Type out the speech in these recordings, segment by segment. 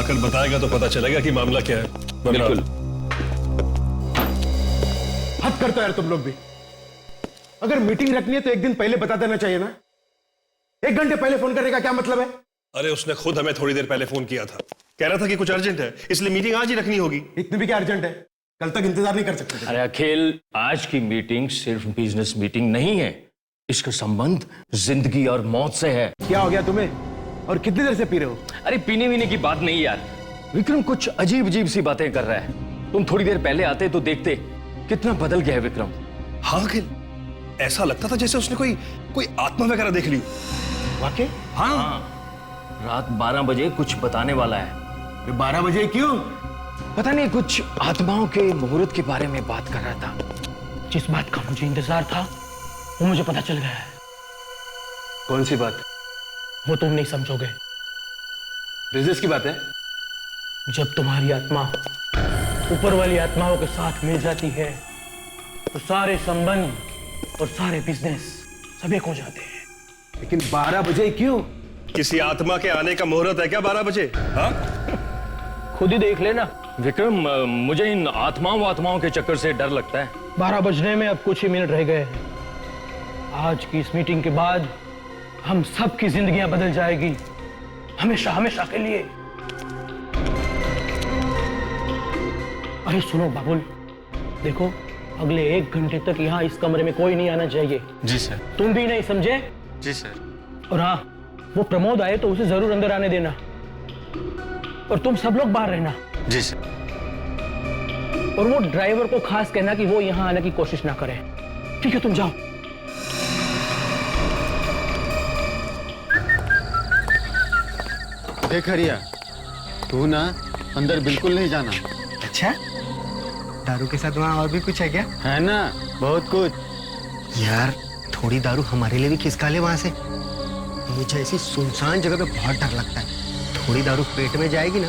आकर बताएगा तो पता चलेगा कि मामला क्या है। बिल्कुल। हद करता है यार तुम लोग भी। अगर मीटिंग रखनी है तो एक दिन पहले बता देना चाहिए ना। 1 घंटे पहले फोन करने का क्या मतलब है? अरे उसने खुद हमें थोड़ी देर पहले फोन किया था, कह रहा था कि कुछ अर्जेंट है, इसलिए मीटिंग आज ही रखनी होगी। इतनी भी क्या अर्जेंट है? कल तक इंतजार नहीं कर सकते थे? अरे अखिल, आज की मीटिंग सिर्फ बिजनेस मीटिंग नहीं है, इसका संबंध जिंदगी और मौत से है। क्या हो गया तुम्हें? और कितनी देर से पी रहे हो? अरे पीने वीने की बात नहीं यार, विक्रम कुछ अजीब अजीब सी बातें कर रहा है। तुम थोड़ी देर पहले आते तो देखते कितना बदल गया है विक्रम। हाँ अखिल, ऐसा लगता था जैसे उसने कोई आत्मा वगैरह देख ली। वाकई? हाँ, रात 12 बजे कुछ बताने वाला है। 12 बजे क्यों? पता नहीं, कुछ आत्माओं के मुहूर्त के बारे में बात कर रहा था। जिस बात का मुझे इंतजार था वो मुझे पता चल गया है। कौन सी बात? वो तुम नहीं समझोगे। बिजनेस की बात है? जब तुम्हारी आत्मा ऊपर वाली आत्माओं के साथ मिल जाती है तो सारे संबंध और सारे बिजनेस सब एक हो जाते हैं। लेकिन 12 बजे क्यों? किसी आत्मा के आने का मुहूर्त है क्या 12 बजे? हाँ, खुद ही देख लेना। विक्रम, मुझे इन आत्माओं के चक्कर से डर लगता है। 12 बजने में अब कुछ ही मिनट रह गए हैं। आज की इस मीटिंग के बाद हम सबकी जिंदगियां बदल जाएगी, हमेशा हमेशा के लिए। अरे सुनो बाबुल, देखो अगले 1 घंटे तक यहाँ इस कमरे में कोई नहीं आना चाहिए। जी सर। तुम भी नहीं समझे? जी सर। और हाँ, वो प्रमोद आए तो उसे जरूर अंदर आने देना, और तुम सब लोग बाहर रहना। जी सर। और वो ड्राइवर को खास कहना कि वो यहाँ आने की कोशिश ना करे। ठीक है, तुम जाओ। देख हरिया, तू ना अंदर बिल्कुल नहीं जाना। अच्छा, दारू के साथ वहाँ और भी कुछ है क्या? है ना, बहुत कुछ। यार थोड़ी दारू हमारे लिए भी खिसका ले वहाँ से। मुझे ऐसी सुनसान जगह पे बहुत डर लगता है। थोड़ी दारू पेट में जाएगी ना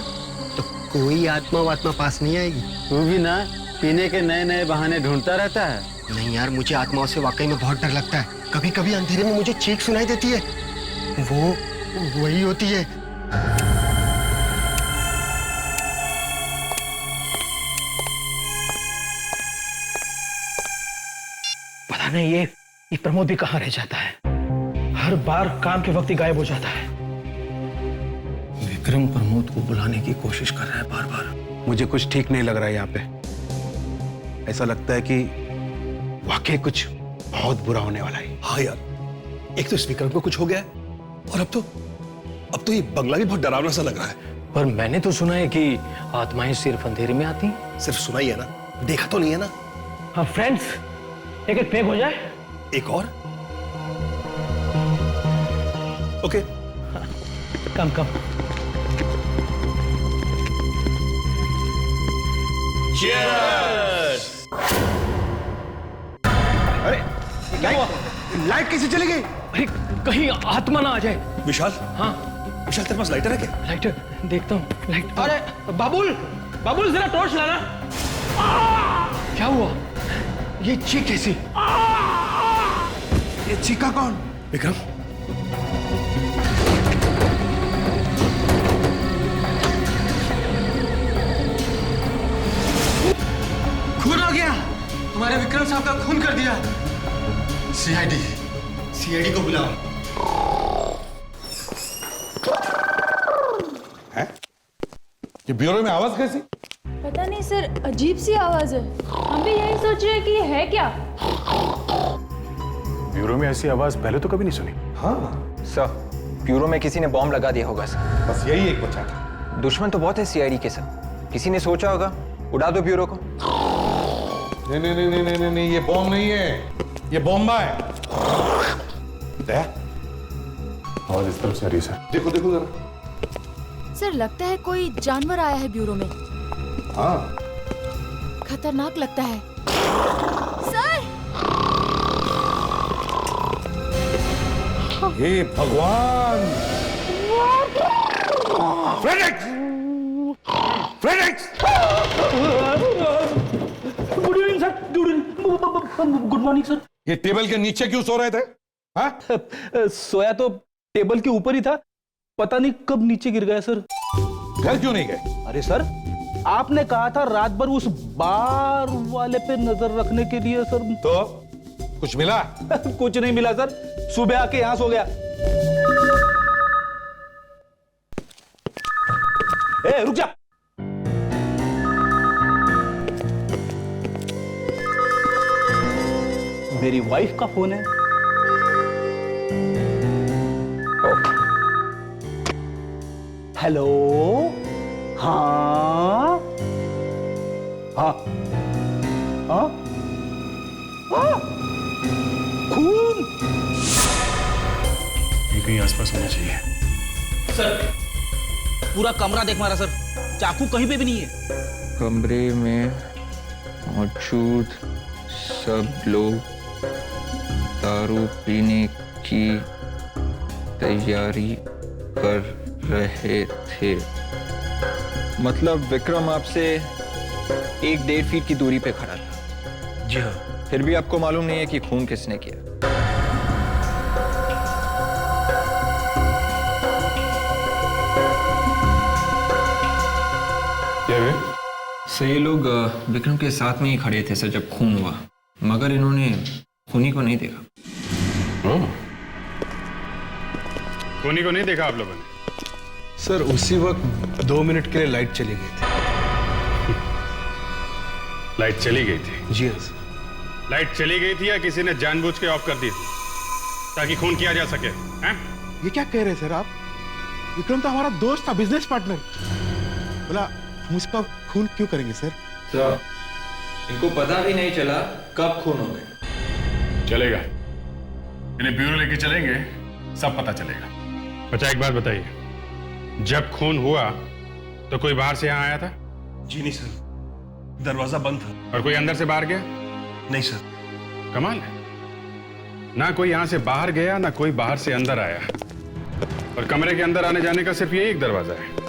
तो कोई आत्मा वात्मा पास नहीं आएगी। तू भी ना पीने के नए नए बहाने ढूंढता रहता है। नहीं यार, मुझे आत्माओं से वाकई में बहुत डर लगता है। कभी कभी अंधेरे में मुझे चीख सुनाई देती है, वो वही होती है। पता नहीं ये प्रमोद भी कहाँ रह जाता है। हर बार काम के वक्त ही गायब हो जाता है। विक्रम प्रमोद को बुलाने की कोशिश कर रहा है बार बार। मुझे कुछ ठीक नहीं लग रहा है यहाँ पे। ऐसा लगता है कि वाकई कुछ बहुत बुरा होने वाला है। हाँ यार, एक तो इस विक्रम को कुछ हो गया है, और अब तो ये बंगला भी बहुत डरावना सा लग रहा है। पर मैंने तो सुना है कि आत्माएं सिर्फ अंधेरे में आती हैं। सिर्फ सुना ही है ना, देखा तो नहीं है ना। हाँ फ्रेंड्स, एक पेग हो जाए। एक और? ओके। कम कम। Cheers! अरे क्या हुआ? लाइट कैसे चली गई? अरे कहीं आत्मा ना आ जाए। विशाल, हाँ, विशाल तेरे पास लाइटर है क्या? लाइटर देखता हूँ। लाइट। अरे बाबुल, बाबुल जरा टॉर्च लाना। क्या हुआ? ये चीख कैसी? ये चीखा कौन? विक्रम, खून हो गया। तुम्हारे विक्रम साहब का खून कर दिया। सीआईडी को बुलाओ। ये ब्यूरो में आवाज कैसी? पता नहीं सर, अजीब सी आवाज है। हम भी यही सोच रहे हैं कि ये है क्या। ब्यूरो में ऐसी आवाज पहले तो कभी नहीं सुनी। हाँ सर, ब्यूरो में किसी ने बॉम्ब लगा दिया होगा सर। बस यही एक बचा था। दुश्मन तो बहुत है सीआईडी के सर, किसी ने सोचा होगा उड़ा दो ब्यूरो को। नहीं नहीं नहीं नहीं नहीं नहीं, ये बॉम्ब नहीं है, ये बॉम्बा है। और इस तरफ से हरी सर, देखो देखो जरा। सर लगता है कोई जानवर आया है ब्यूरो में। हाँ, खतरनाक लगता है सर। हे भगवान! Fredex! Fredex! Good evening sir. Good morning sir. ये टेबल के नीचे क्यों सो रहे थे? हाँ? सोया तो टेबल के ऊपर ही था, पता नहीं कब नीचे गिर गया सर। घर क्यों नहीं गए? अरे सर, आपने कहा था रात भर उस बार वाले पे नजर रखने के लिए सर। तो कुछ मिला? कुछ नहीं मिला सर, सुबह आके यहां सो गया। ए, रुक जा। मेरी वाइफ का फोन है। हेलो, हाँ हाँ हाँ हाँ, खून कहीं आसपास होना चाहिए। सर, पूरा कमरा देख मारा सर, चाकू कहीं पे भी नहीं है। कमरे में मौजूद सब लोग दारू पीने की तैयारी कर रहे थे। मतलब विक्रम आपसे 1-1.5 फीट की दूरी पे खड़ा था। जी हाँ। फिर भी आपको मालूम नहीं है कि खून किसने किया। सर, ये लोग विक्रम के साथ में ही खड़े थे सर जब खून हुआ, मगर इन्होंने खूनी को नहीं देखा। खूनी को नहीं देखा आप लोगों ने? सर, उसी वक्त 2 मिनट के लिए लाइट चली गई थी। लाइट चली गई थी? जी हाँ सर। लाइट चली गई थी या किसी ने जानबूझ के ऑफ कर दी थी ताकि खून किया जा सके? हैं? ये क्या कह रहे हैं सर आप? विक्रम तो हमारा दोस्त था, बिजनेस पार्टनर। बोला हम उसका खून क्यों करेंगे सर? सर, इनको पता भी नहीं चला कब खून हो गए। चलेगा, इन्हें ब्यूरो लेके चलेंगे, सब पता चलेगा। अच्छा, एक बात बताइए, जब खून हुआ तो कोई बाहर से यहाँ आया था? जी नहीं सर, दरवाजा बंद था। और कोई अंदर से बाहर गया? नहीं सर। कमाल है, ना कोई यहाँ से बाहर गया ना कोई बाहर से अंदर आया, और कमरे के अंदर आने जाने का सिर्फ ये एक दरवाजा है।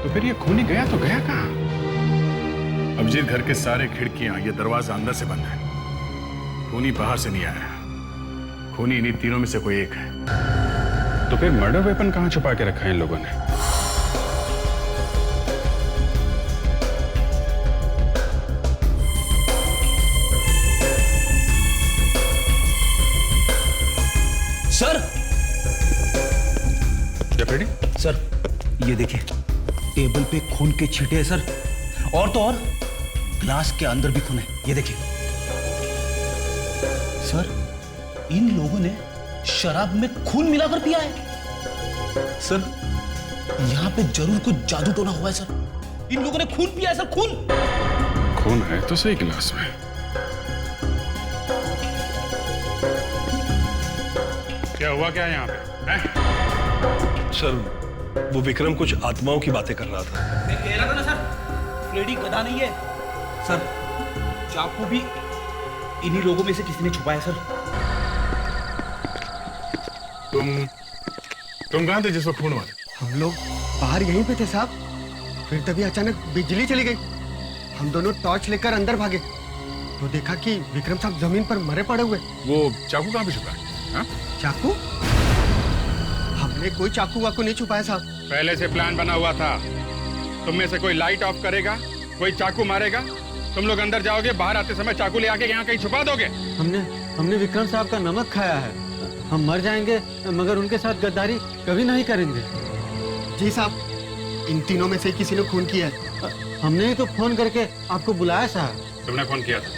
तो फिर ये खूनी गया तो गया कहाँ? अभिजीत, घर के सारे खिड़कियां, ये दरवाजा अंदर से बंद है। खूनी बाहर से नहीं आया। खूनी इन्हीं तीनों में से कोई एक है। तो फिर मर्डर वेपन कहां छुपा के रखा है इन लोगों ने? सर, डेप्यूटी सर, ये देखिए, टेबल पे खून के छींटे हैं सर, और तो और ग्लास के अंदर भी खून है, ये देखिए। सर, इन लोगों ने शराब में खून मिलाकर पिया है। सर, यहाँ पे जरूर कुछ जादू टोना हुआ है सर। इन लोगों ने खून पिया है सर, खून। खून है तो सही गिलास में। क्या हुआ क्या यहाँ पे है? सर, वो विक्रम कुछ आत्माओं की बातें कर रहा था। मैं कह रहा था ना सर, फ्रेडी गधा नहीं है सर। चाकू भी इन्हीं लोगों में से किसी ने छुपाया सर। तुम कहां थे जिस वक्त खून हुआ? हम लोग बाहर यहीं पे थे साहब, फिर तभी अचानक बिजली चली गई। हम दोनों टॉर्च लेकर अंदर भागे तो देखा कि विक्रम साहब जमीन पर मरे पड़े हुए। वो चाकू कहां पे छुपा है? चाकू? हमने कोई चाकू वाकू नहीं छुपाया साहब। पहले से प्लान बना हुआ था। तुम में से कोई लाइट ऑफ करेगा, कोई चाकू मारेगा, तुम लोग अंदर जाओगे, बाहर आते समय चाकू ले आके यहाँ कहीं छुपा दोगे। हमने विक्रम साहब का नमक खाया है। हम मर जाएंगे मगर उनके साथ गद्दारी कभी नहीं करेंगे। जी साहब, इन तीनों में से किसी ने खून किया है। हमने ही तो फोन करके आपको बुलाया साहब। तुमने फोन किया था?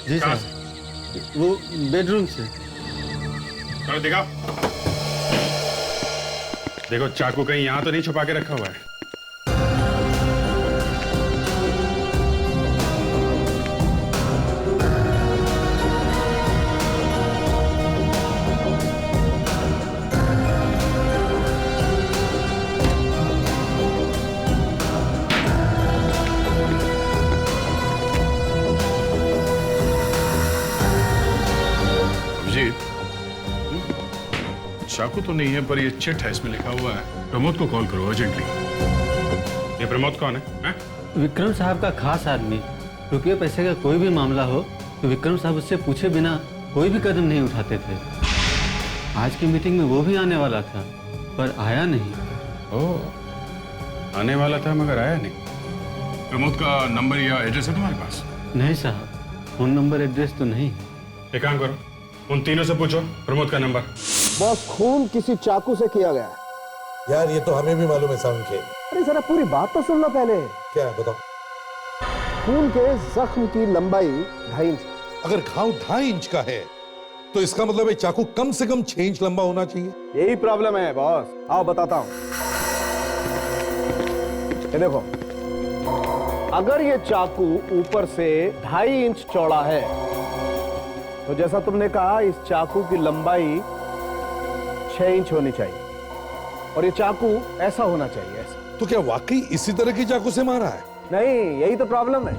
जी कहाँ साहब, वो बेडरूम से। चलो दिखाओ। देखो, चाकू कहीं यहाँ तो नहीं छुपा के रखा हुआ है। चाकू तो नहीं है, पर ये चिट है, इसमें लिखा हुआ है प्रमोद को कॉल करो अर्जेंटली। ये प्रमोद कौन है? विक्रम साहब का खास आदमी। रुपये पैसे का कोई भी मामला हो तो विक्रम साहब उससे पूछे बिना कोई भी कदम नहीं उठाते थे। आज की मीटिंग में वो भी आने वाला था, पर आया नहीं। ओह, आने वाला था मगर आया नहीं। प्रमोद का नंबर या एड्रेस है तुम्हारे पास? नहीं साहब, फोन नंबर एड्रेस तो नहीं। एक काम करो, उन तीनों से पूछो प्रमोद का नंबर। बॉस, खून किसी चाकू से किया गया है। यार ये तो हमें भी मालूम है साउंड के। अरे जरा पूरी बात तो सुन लो पहले। क्या है बताओ? खून के जख्म की लंबाई 2.5 इंच। अगर घाव 2.5 इंच का है तो इसका मतलब है चाकू कम से कम 6 इंच लंबा होना चाहिए। यही प्रॉब्लम है बॉस। आओ बताता हूं। ये देखो, अगर ये चाकू ऊपर से 2.5 इंच चौड़ा है तो जैसा तुमने कहा इस चाकू की लंबाई 6 इंच होनी चाहिए और ये चाकू ऐसा होना चाहिए, ऐसा। तो क्या वाकई इसी तरह की चाकू से मारा है? नहीं, यही तो प्रॉब्लम है।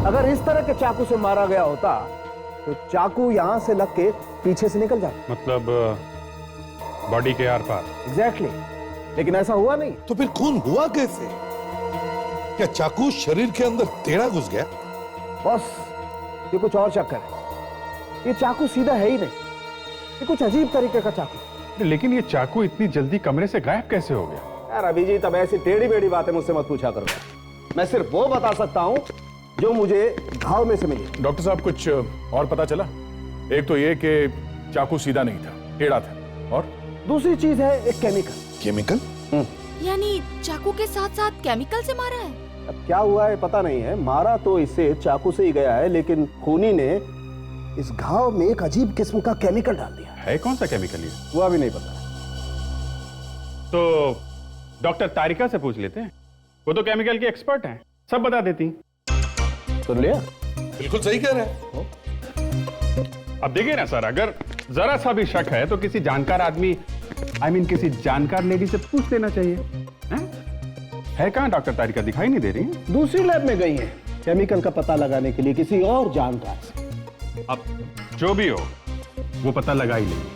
अगर इस तरह के चाकू से मारा गया होता तो चाकू यहां से लग के पीछे से निकल जाता। मतलब बॉडी के आर पार। एग्जैक्टली, लेकिन ऐसा हुआ नहीं। तो फिर खून हुआ कैसे? क्या चाकू शरीर के अंदर टेढ़ा घुस गया? बॉस, ये कुछ और चक्कर है। ये चाकू सीधा है ही नहीं, ये कुछ अजीब तरीके का चाकू। लेकिन ये चाकू इतनी जल्दी कमरे से गायब कैसे हो गया? यार अभिजीत, अब ऐसी टेढ़ी बेढ़ी बातें मुझसे मत पूछा करो। मैं सिर्फ वो बता सकता हूं जो मुझे घाव में से मिली। डॉक्टर साहब कुछ और पता चला? एक तो ये कि चाकू सीधा नहीं था, टेढ़ा था, और दूसरी चीज है एक केमिकल। केमिकल? यानी चाकू के साथ साथ केमिकल से मारा है? अब क्या हुआ है पता नहीं है, मारा तो इसे चाकू से ही गया है, लेकिन खूनी ने इस घाव में एक अजीब किस्म का केमिकल डाल दिया है। कौन सा केमिकल ये? वो अभी नहीं पता। तो डॉक्टर तारिका से पूछ लेते हैं, वो तो केमिकल की एक्सपर्ट हैं, सब बता देती। सुन लिया? बिल्कुल सही कह रहे हैं। अब देखिए ना सर, अगर जरा सा भी शक है तो किसी जानकार आदमी, किसी जानकार लेडी से पूछ लेना चाहिए। है कहाँ डॉक्टर तारिका? दिखाई नहीं दे रही है। दूसरी लैब में गई है केमिकल का पता लगाने के लिए किसी और जानकार से। अब जो भी हो वो पता लगा ही लेंगे।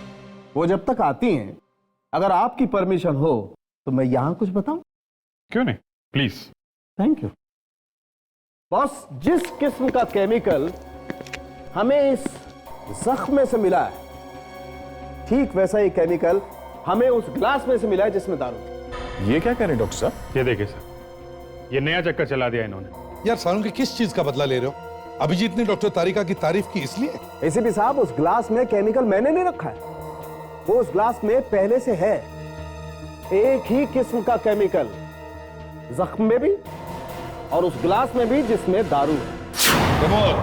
वो जब तक आती हैं, अगर आपकी परमिशन हो तो मैं यहां कुछ बताऊं? क्यों नहीं, प्लीज। Thank you boss. जिस किस्म का केमिकल हमें इस जख्म से मिला है, ठीक वैसा ही केमिकल हमें उस ग्लास में से मिला है जिसमें दारू। ये क्या कह रहे डॉक्टर साहब? ये देखिए सर, ये नया चक्कर चला दिया इन्होंने। यार सारुण के किस चीज का बदला ले रहे हो? अभिजीत ने डॉक्टर तारिका की तारीफ की इसलिए? एसीपी साहब, उस ग्लास में केमिकल मैंने नहीं रखा है, वो उस ग्लास में पहले से है। एक ही किस्म का केमिकल जख्म में भी और उस ग्लास में भी जिसमें दारू है। प्रमोद,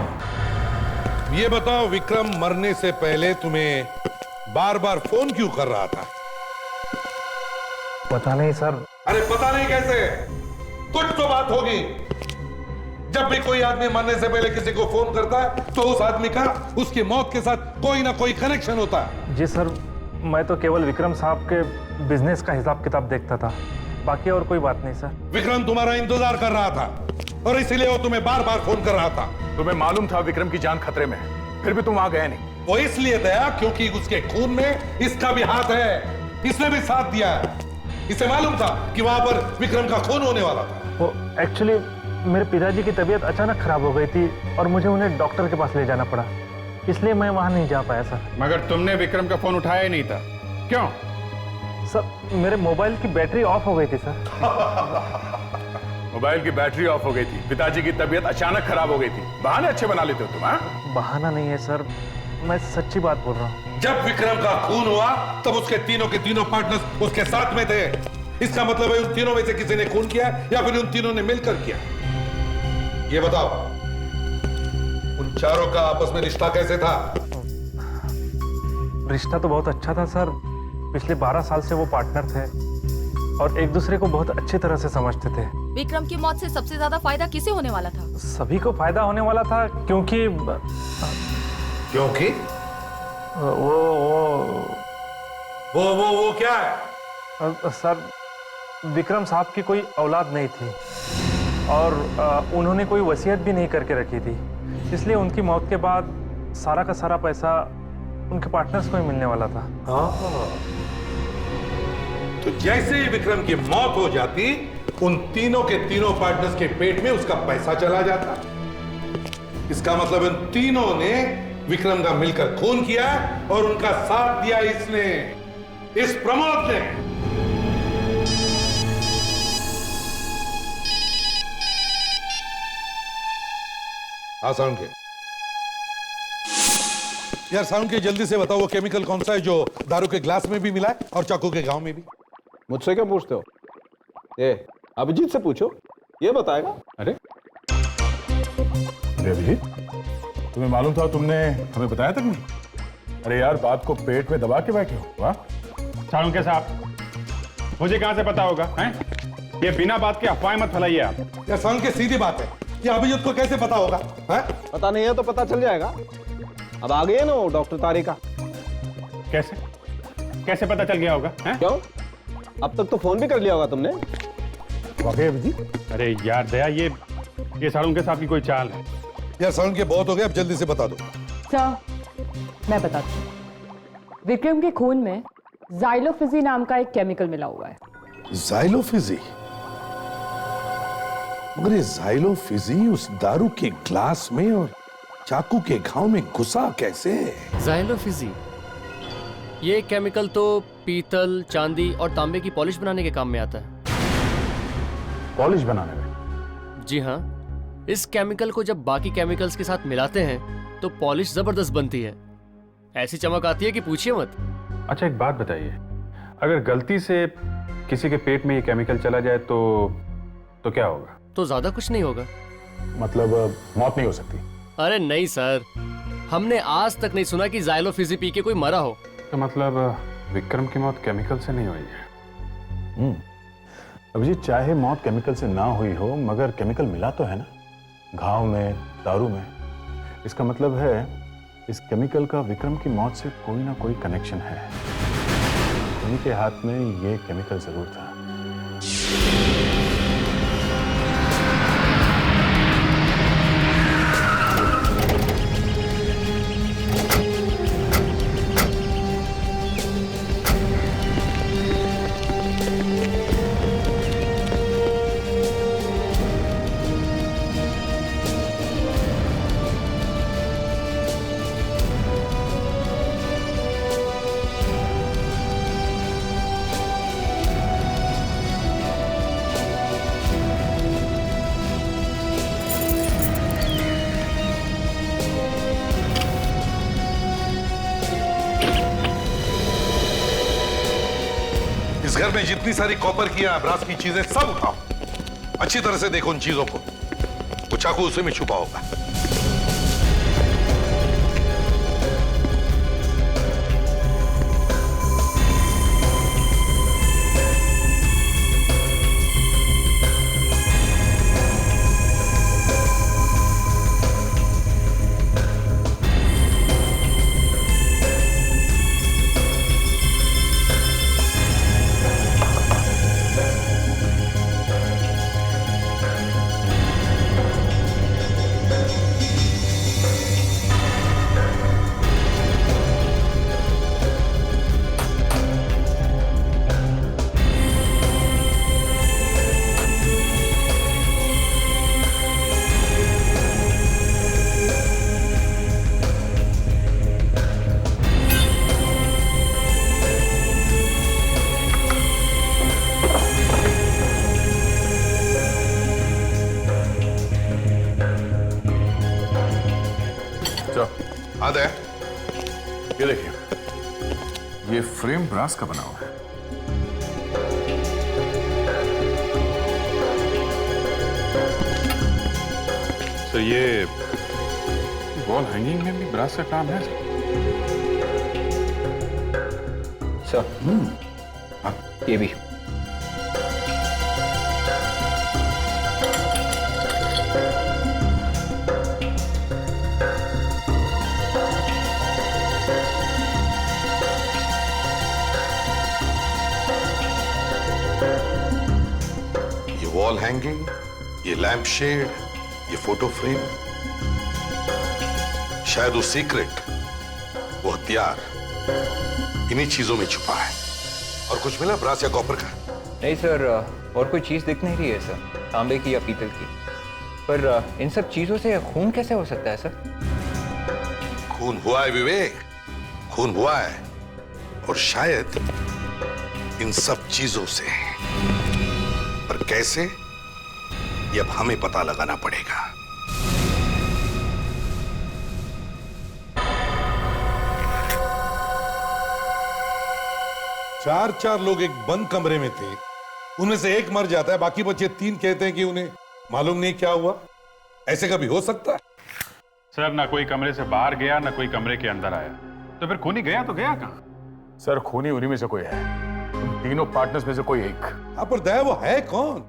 ये बताओ, विक्रम मरने से पहले तुम्हें बार बार फोन क्यों कर रहा था? पता नहीं सर। अरे पता नहीं कैसे? कुछ तो बात होगी। जब भी कोई आदमी मरने से पहले किसी को फोन करता है तो उस आदमी का उसकी मौत के साथ कोई ना कोई कनेक्शन होता है। जी सर, मैं तो केवल विक्रम साहब के बिजनेस का हिसाब किताब देखता था, बाकी और कोई बात नहीं सर। विक्रम तुम्हारा इंतजार कर रहा था और इसीलिए वो तुम्हें बार बार फोन कर रहा था। तुम्हें मालूम था विक्रम की जान खतरे में है, फिर भी तुम वहां गए नहीं। वो इसलिए गया क्योंकि उसके खून में इसका भी हाथ है, इसने भी साथ दिया है। इसे मालूम था कि वहां पर विक्रम का खून होने वाला था। वो एक्चुअली मेरे पिताजी की तबीयत अचानक खराब हो गई थी और मुझे उन्हें डॉक्टर के पास ले जाना पड़ा, इसलिए मैं वहां नहीं जा पाया सर। मगर तुमने विक्रम का फोन उठाया ही नहीं था, क्यों? सर, मेरे मोबाइल की बैटरी ऑफ हो गई थी सर। मोबाइल की बैटरी ऑफ हो गई थी, पिताजी की तबीयत अचानक खराब हो गई थी, बहाने अच्छे बना लेते हो तुम। हाँ, बहाना नहीं है सर, मैं सच्ची बात बोल रहा हूँ। जब विक्रम का खून हुआ तब उसके तीनों के तीनों पार्टनर्स उसके साथ में थे। इसका मतलब है उन तीनों में से किसी ने खून किया या फिर उन तीनों ने मिलकर किया। ये बताओ, उन चारों का आपस में रिश्ता कैसे था? रिश्ता तो बहुत अच्छा था सर। पिछले 12 साल से वो पार्टनर थे और एक दूसरे को बहुत अच्छी तरह से समझते थे। विक्रम की मौत से सबसे ज्यादा फायदा किसे होने वाला था? सभी को फायदा होने वाला था, क्योंकि वो क्या है? सर, विक्रम साहब की कोई औलाद नहीं थी और उन्होंने कोई वसीयत भी नहीं करके रखी थी, इसलिए उनकी मौत के बाद सारा का सारा पैसा उनके पार्टनर्स को ही मिलने वाला था। तो जैसे ही विक्रम की मौत हो जाती, उन तीनों के तीनों पार्टनर्स के पेट में उसका पैसा चला जाता। इसका मतलब उन तीनों ने विक्रम का मिलकर खून किया और उनका साथ दिया इसने, इस प्रमोद ने। हाँ साउंड के यार, साउंड के जल्दी से बताओ वो केमिकल कौन सा है जो दारू के ग्लास में भी मिला है और चाकू के घाव में भी? मुझसे क्या पूछते हो? ये अभिजीत से पूछो, ये बताएगा। अरे अभिजीत, तुम्हें मालूम था? तुमने हमें बताया तक नहीं? अरे यार, बात को पेट में दबा के बैठे हो। वाह सालुंके साहब, मुझे कहां से पता होगा? हैं? ये बिना बात के अफवाह मत फैलाइए आप। यार साउंड के सीधी बात है, ये अभिजीत को कैसे पता होगा? है? पता नहीं है तो पता चल जाएगा। अब आ गए ना वो डॉक्टर तारिका। कैसे कैसे पता चल गया होगा? हैं? क्यों? अब तक तो फोन भी कर लिया होगा तुमने। वाकई अभिजीत? अरे यार दया, ये सालुंके साहब की कोई चाल है। यार साउंड के बहुत हो गया, अब जल्दी से बता दो। सर, मैं बताती हूँ। विक्रम के खून में जाइलोफिजी नाम का एक केमिकल मिला हुआ है। जाइलोफिजी? मगर ये जाइलोफिजी उस दारू के ग्लास में और चाकू के घाव में घुसा कैसे? जाइलोफिजी ये केमिकल तो पीतल, चांदी और तांबे की पॉलिश बनाने के काम में आता है। पॉलिश बनाने में? जी हाँ, इस केमिकल को जब बाकी केमिकल्स के साथ मिलाते हैं तो पॉलिश जबरदस्त बनती है। ऐसी चमक आती है कि पूछिए मत। अच्छा एक बात बताइए, अगर गलती से किसी के पेट में ये केमिकल चला जाए तो क्या होगा? तो ज्यादा कुछ नहीं होगा। मतलब मौत नहीं हो सकती? अरे नहीं सर, हमने आज तक नहीं सुना कि जाइलोफिजी पी के कोई मरा हो। तो मतलब विक्रम की मौत केमिकल से नहीं हुई है? अभिजीत, चाहे मौत केमिकल से ना हुई हो, मगर केमिकल मिला तो है ना घाव में, दारू में। इसका मतलब है इस केमिकल का विक्रम की मौत से कोई ना कोई कनेक्शन है। उन्हीं के हाथ में ये केमिकल जरूर था। इस घर में जितनी सारी कॉपर की या ब्रास की चीजें सब उठाओ, अच्छी तरह से देखो उन चीजों को। वो चाकू उसी में छुपा होगा। आदे, ये देखिए, ये फ्रेम ब्रास का बना हुआ है। तो ये वॉल हैंगिंग में भी ब्रास का काम है सर? हाँ, ये भी। वॉल हैंगिंग, ये लैंप शेड, ये फोटो फ्रेम, शायद वो सीक्रेट, वो हथियार इन्हीं चीजों में छुपा है। और कुछ मिला ब्रास या कॉपर का? नहीं सर, और कोई चीज दिख नहीं रही है सर, तांबे की या पीतल की। पर इन सब चीजों से खून कैसे हो सकता है सर? खून हुआ है विवेक, खून हुआ है, और शायद इन सब चीजों से। पर कैसे, ये अब हमें पता लगाना पड़ेगा। 4 लोग एक बंद कमरे में थे, उनमें से एक मर जाता है, बाकी बचे 3 कहते हैं कि उन्हें मालूम नहीं क्या हुआ। ऐसे कभी हो सकता है? सर ना कोई कमरे से बाहर गया ना कोई कमरे के अंदर आया, तो फिर खूनी गया तो गया कहां? सर खूनी उन्हीं में से कोई है, उन तीनों पार्टनर्स में से कोई एक। हाँ, पर दया वो है कौन?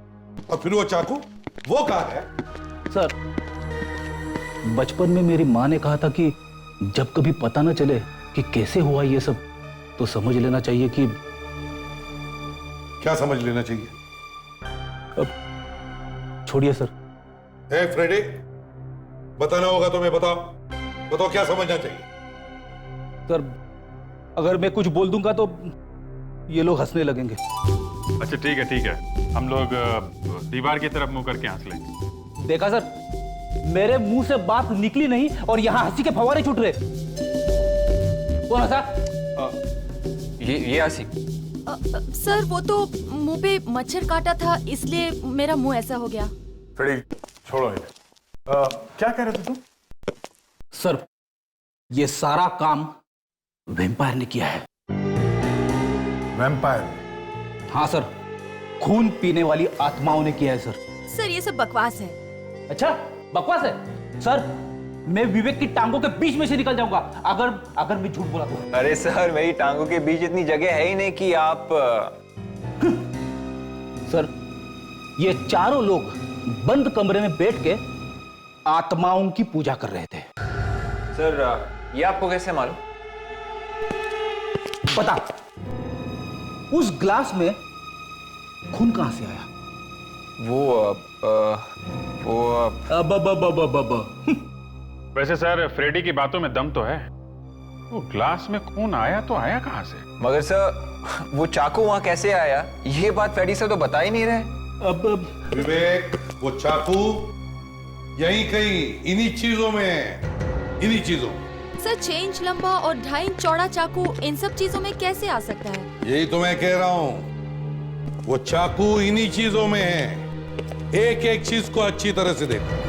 और फिर वो चाकू वो कहाँ है? सर बचपन में मेरी माँ ने कहा था कि जब कभी पता न चले कि कैसे हुआ ये सब, तो समझ लेना चाहिए कि। क्या समझ लेना चाहिए? अब छोड़िए सर। ए फ्रेडी, बताना होगा तो मैं बताओ क्या समझना चाहिए? सर अगर मैं कुछ बोल दूंगा तो ये लोग हंसने लगेंगे। अच्छा ठीक है, हम लोग दीवार की तरफ मुंह करके हंस लेंगे। देखा सर, मेरे मुंह से बात निकली नहीं और यहाँ हंसी के फव्वारे छूट रहे। कौन हंसा? ये आसिफ। सर वो तो मुंह पे मच्छर काटा था, इसलिए मेरा मुंह ऐसा हो गया। फ्रेडी छोड़ो इन्हें। क्या कह रहे थे तुम? सर ये सारा काम वैम्पायर ने किया है। वैम्पायर? हाँ सर, खून पीने वाली आत्माओं ने किया है सर। सर ये सब बकवास है। अच्छा बकवास है? सर मैं विवेक की टांगों के बीच में से निकल जाऊंगा अगर मैं झूठ बोला तो। अरे सर मेरी टांगों के बीच इतनी जगह है ही नहीं कि आप। सर ये चारों लोग बंद कमरे में बैठ के आत्माओं की पूजा कर रहे थे। सर ये आपको कैसे मालूम? बता, उस ग्लास में खून कहां से आया? वैसे सर फ्रेडी की बातों में दम तो है, वो ग्लास में खून आया तो आया कहां से? मगर सर वो चाकू वहां कैसे आया, ये बात फ्रेडी से तो बता ही नहीं रहे। अब विवेक, वो चाकू यहीं कहीं इन्हीं चीजों में है, इन्हीं चीजों। सर 6 इंच लंबा और 2.5 इंच चौड़ा चाकू इन सब चीजों में कैसे आ सकता है? यही तो मैं कह रहा हूं, वो चाकू इन्हीं चीजों में है। एक एक चीज को अच्छी तरह से देखो।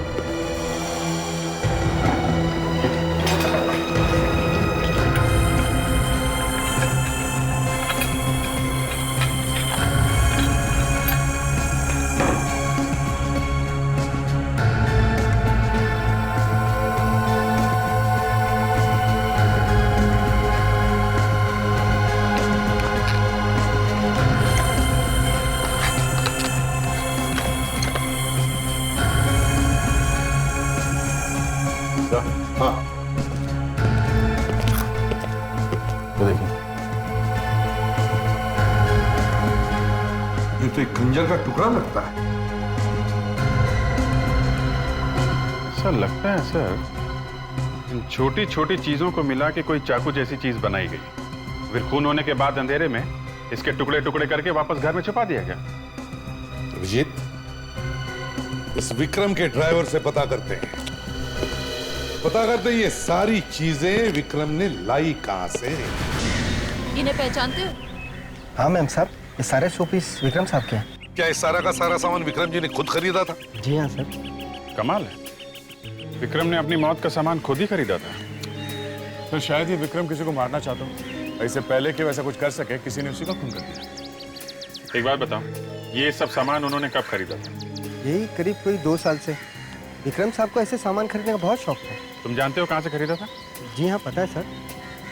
हाँ तो देखिए, ये तो एक खंजर का टुकड़ा लगता है। ऐसा लगता है सर इन छोटी छोटी चीजों को मिला के कोई चाकू जैसी चीज बनाई गई, फिर खून होने के बाद अंधेरे में इसके टुकड़े टुकड़े करके वापस घर में छुपा दिया गया। अभिजीत, इस विक्रम के ड्राइवर से पता करते हैं, ये सारी चीजें विक्रम ने लाई कहां से। इन्हें पहचानते हो? हाँ मैम साहब, ये सारे शोपीस विक्रम साहब के हैं। क्या इस सारा का सारा सामान विक्रम जी ने खुद खरीदा था? जी हाँ सर। कमाल है, विक्रम ने अपनी मौत का सामान खुद ही खरीदा था। तो शायद ये विक्रम किसी को मारना चाहता हूँ, ऐसे पहले कि वैसा कुछ कर सके, किसी ने उसी का खून कर दिया। एक बात बताओ, ये सब सामान उन्होंने कब खरीदा था? यही करीब कोई 2 साल से। विक्रम साहब को ऐसे सामान खरीदने का बहुत शौक था। तुम जानते हो कहाँ से खरीदा था? जी हाँ पता है सर,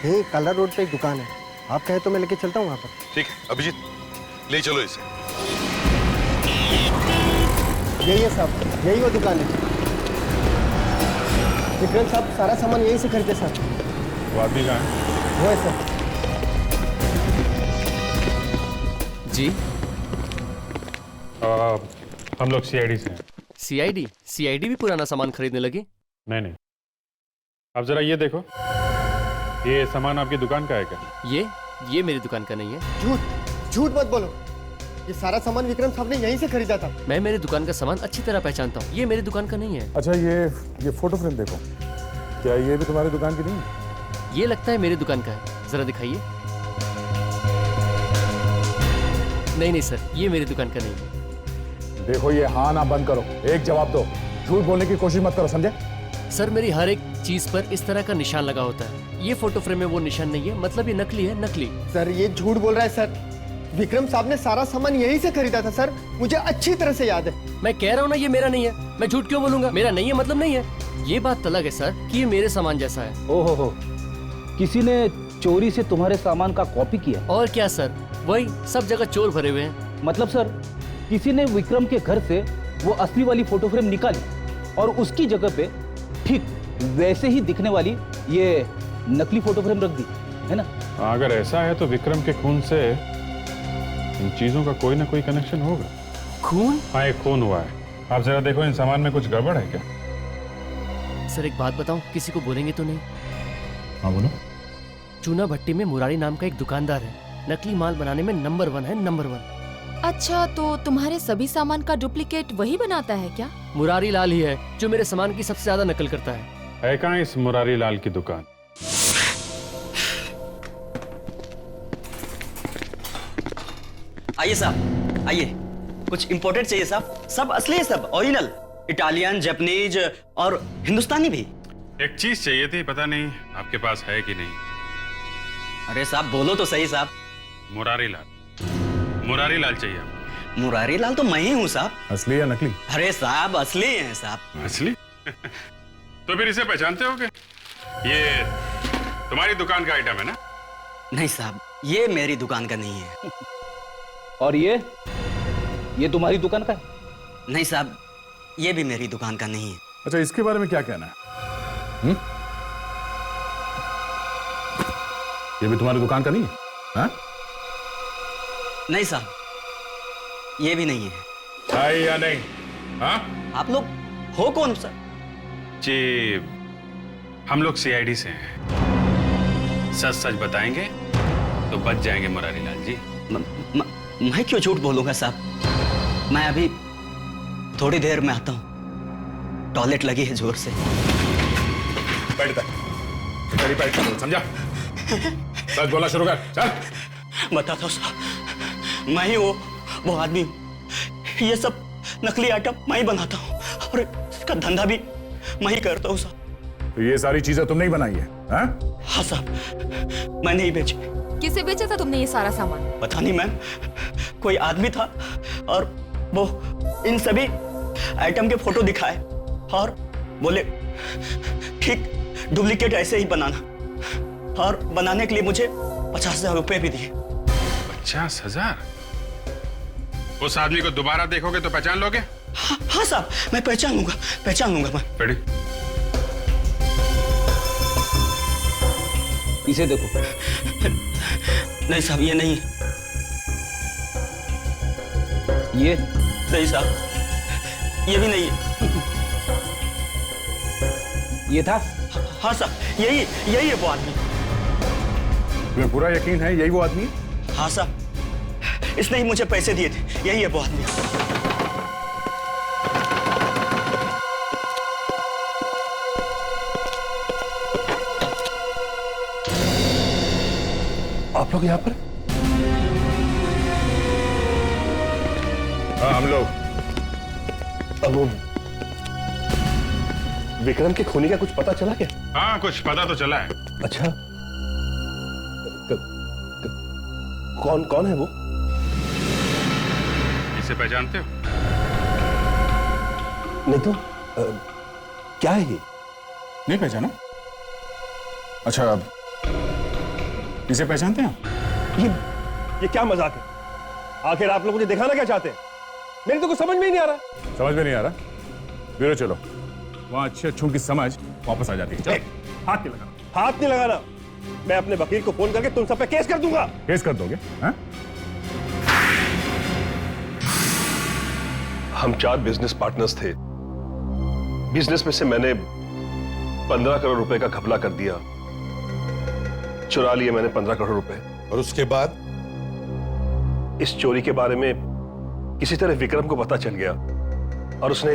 यही काला रोड पे एक दुकान है, आप कहे तो मैं लेके चलता हूँ वहाँ पर। ठीक है अभिजीत, ले चलो इसे। यही है साहब, यही वो दुकान है। विक्रम साहब सारा सामान यहीं से खरीदे सर। वो आदमी कहाँ है? वो है सर। जी हम लोग सीआईडी से हैं। सीआईडी भी पुराना सामान खरीदने लगी? नहीं, अब जरा ये देखो, ये सामान आपकी दुकान का है क्या? ये मेरी दुकान का नहीं है। झूठ मत बोलो, ये सारा सामान विक्रम साहब ने यहीं से खरीदा था। मैं मेरी दुकान का सामान अच्छी तरह पहचानता हूँ, ये मेरी दुकान का नहीं है। अच्छा ये फोटो फ्रेम देखो, क्या ये भी तुम्हारी दुकान की नहीं है? ये लगता है मेरी दुकान का है, जरा दिखाइए। नहीं सर, ये मेरी दुकान का नहीं है। देखो ये हाँ ना बंद करो, एक जवाब दो, झूठ बोलने की कोशिश मत करो, समझे? सर मेरी हर एक चीज पर इस तरह का निशान लगा होता है, ये फोटो फ्रेम में वो निशान नहीं है, मतलब ये नकली है, नकली। सर ये झूठ बोल रहा है सर। विक्रम साहब ने सारा सामान यहीं से खरीदा था सर, मुझे अच्छी तरह से याद है। मैं कह रहा हूँ ना ये मेरा नहीं है, मैं झूठ क्यों बोलूंगा? मेरा नहीं है मतलब नहीं है। ये बात अलग है सर कि ये मेरे सामान जैसा है। ओहो, किसी ने चोरी से तुम्हारे सामान का कॉपी किया? और क्या सर, वही सब जगह चोर भरे हुए हैं। मतलब सर किसी ने विक्रम के घर से वो असली वाली फोटो फ्रेम निकाली और उसकी जगह पे ठीक वैसे ही दिखने वाली ये नकली फोटो फ्रेम रख दी, है ना? अगर ऐसा है तो विक्रम के खून से इन चीजों का कोई ना कोई कनेक्शन होगा। खून? हाँ, एक खून हुआ है। आप जरा देखो इन सामान में कुछ गड़बड़ है क्या? सर एक बात बताऊं, किसी को बोलेंगे तो नहीं? हाँ बोलो। चूना भट्टी में मुरारी नाम का एक दुकानदार है, नकली माल बनाने में नंबर 1 है, नंबर 1। अच्छा, तो तुम्हारे सभी सामान का डुप्लीकेट वही बनाता है क्या? मुरारी लाल ही है जो मेरे सामान की सबसे ज्यादा नकल करता है कहाँ इस मुरारी लाल की दुकान? आइए साहब, आइए। कुछ इम्पोर्टेड चाहिए साहब? सब असली है, सब ओरिजिनल, इटालियन, जापानीज और हिंदुस्तानी भी। एक चीज चाहिए थी, पता नहीं आपके पास है कि नहीं। अरे साहब बोलो तो सही साहब। मुरारी लाल, मुरारी लाल चाहिए आपको? मुरारी लाल तो मैं ही हूँ साहब। असली या नकली? अरे साहब असली है साहब। असली? तो फिर इसे पहचानते होगे? ये तुम्हारी दुकान का आइटम है ना? नहीं साहब, ये मेरी दुकान का नहीं है। और ये तुम्हारी दुकान का है? नहीं साहब, ये भी मेरी दुकान का नहीं है। अच्छा, इसके बारे में क्या कहना है? ये भी तुम्हारी दुकान का नहीं है? हाँ? नहीं साहब, ये भी नहीं है या नहीं? हाँ? आप लोग हो कौन सर? जी, हम लोग सीआईडी से हैं। सच सच बताएंगे तो बच जाएंगे मुरारी लाल जी। मैं क्यों झूठ बोलूंगा साहब? मैं अभी थोड़ी देर में आता हूँ, टॉयलेट लगी है जोर से। समझा? सच बोला शुरू कर, चल। बताता हूँ साहब, मैं ही वो आदमी हूँ। ये सब नकली आइटम मैं ही बनाता हूँ और इसका धंधा भी मैं ही करता हूँ साहब। तो ये सारी चीजें तुमने ही बनाई है? हाँ? हाँ साहब, मैंने ही बेची। किसे बेचा था तुमने ये सारा सामान? पता नहीं मैम, कोई आदमी था और वो इन सभी आइटम के फोटो दिखाए और बोले ठीक डुप्लीकेट ऐसे ही बनाना, और बनाने के लिए मुझे 50,000 रुपए भी दिए। 50,000? उस आदमी को दोबारा देखोगे तो पहचान लोगे? हाँ साहब, मैं पहचान लूंगा मैं। रेडी? इसे देखो। नहीं साहब, ये नहीं। ये नहीं साहब, ये भी नहीं है। ये था? हाँ साहब, यही है वो आदमी। तुम्हें पूरा यकीन है यही वो आदमी है? हाँ साहब, इसने ही मुझे पैसे दिए थे, यही है वो आदमी। आप लोग यहाँ पर? हाँ, हम लोग। अब वो विक्रम के खूनी का कुछ पता चला क्या? हाँ, कुछ पता तो चला है। अच्छा, कौन है वो? इसे पहचानते हो? नहीं तो क्या है ये? नहीं पहचाना? अच्छा, इसे पहचानते हैं? ये क्या मजाक है? आखिर आप लोग मुझे दिखाना क्या चाहते हैं? मेरी तो कुछ समझ में ही नहीं आ रहा। समझ में नहीं आ रहा? ब्यूरो चलो, वहां अच्छे अच्छों की समझ वापस आ जाती है। हाथ नहीं लगाना, हाथ नहीं लगाना। मैं अपने वकील को फोन करके तुम सब पे केस कर दूंगा। केस कर दोगे? हाँ? हम 4 बिजनेस पार्टनर्स थे। बिजनेस में से मैंने 15 करोड़ रुपए का घपला कर दिया, चुरा लिए मैंने 15 करोड़ रुपए। और उसके बाद इस चोरी के बारे में किसी तरह विक्रम को पता चल गया और उसने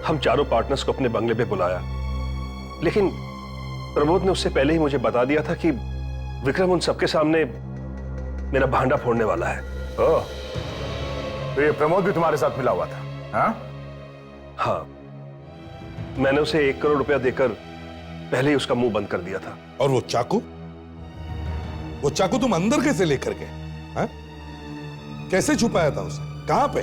हम चारों पार्टनर्स को अपने बंगले पे बुलाया। लेकिन प्रमोद ने उससे पहले ही मुझे बता दिया था कि विक्रम उन सबके सामने मेरा भांडा फोड़ने वाला है। ओह, तो ये प्रमोद भी तुम्हारे साथ मिला हुआ था? हाँ? हाँ, मैंने उसे 1 करोड़ रुपया देकर पहले ही उसका मुंह बंद कर दिया था। और वो चाकू तुम अंदर कैसे लेकर गए? हाँ? कैसे छुपाया था उसे? कहां पे?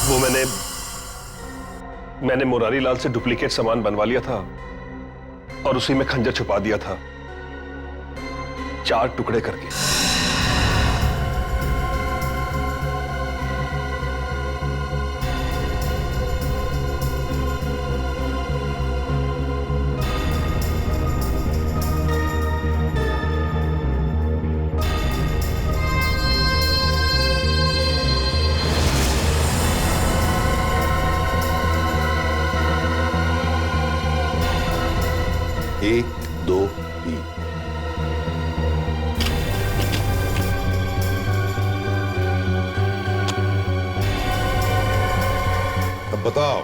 वो मैंने मुरारी लाल से डुप्लीकेट सामान बनवा लिया था और उसी में खंजर छुपा दिया था, 4 टुकड़े करके। एक, दो, तीन। अब बताओ,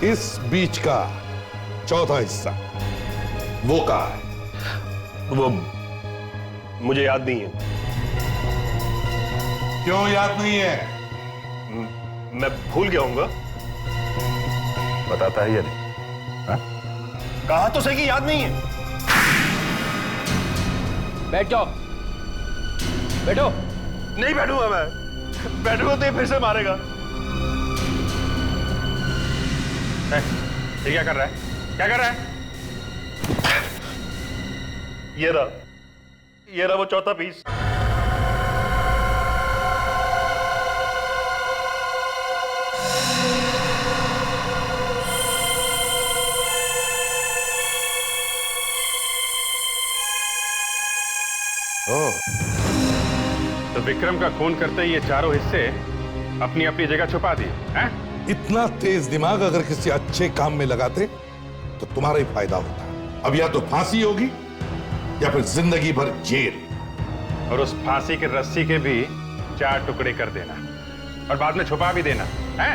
इस बीच का चौथा हिस्सा वो कहां है? वो मुझे याद नहीं है। क्यों याद नहीं है? मैं भूल गया हूंगा। बताता है या नहीं? हाँ? कहा तो सही कि याद नहीं है। बैठ जाओ, बैठो। नहीं बैठूंगा मैं। बैठूंगा तो ये फिर से मारेगा। ये क्या कर रहा है? क्या कर रहा है? ये रहा वो चौथा पीस। तो विक्रम का खून करते ही ये चारों हिस्से अपनी अपनी जगह छुपा दिए हैं? इतना तेज दिमाग अगर किसी अच्छे काम में लगाते तो तुम्हारा ही फायदा होता। अब या तो फांसी होगी या फिर जिंदगी भर जेल। और उस फांसी की रस्सी के भी 4 टुकड़े कर देना और बाद में छुपा भी देना है।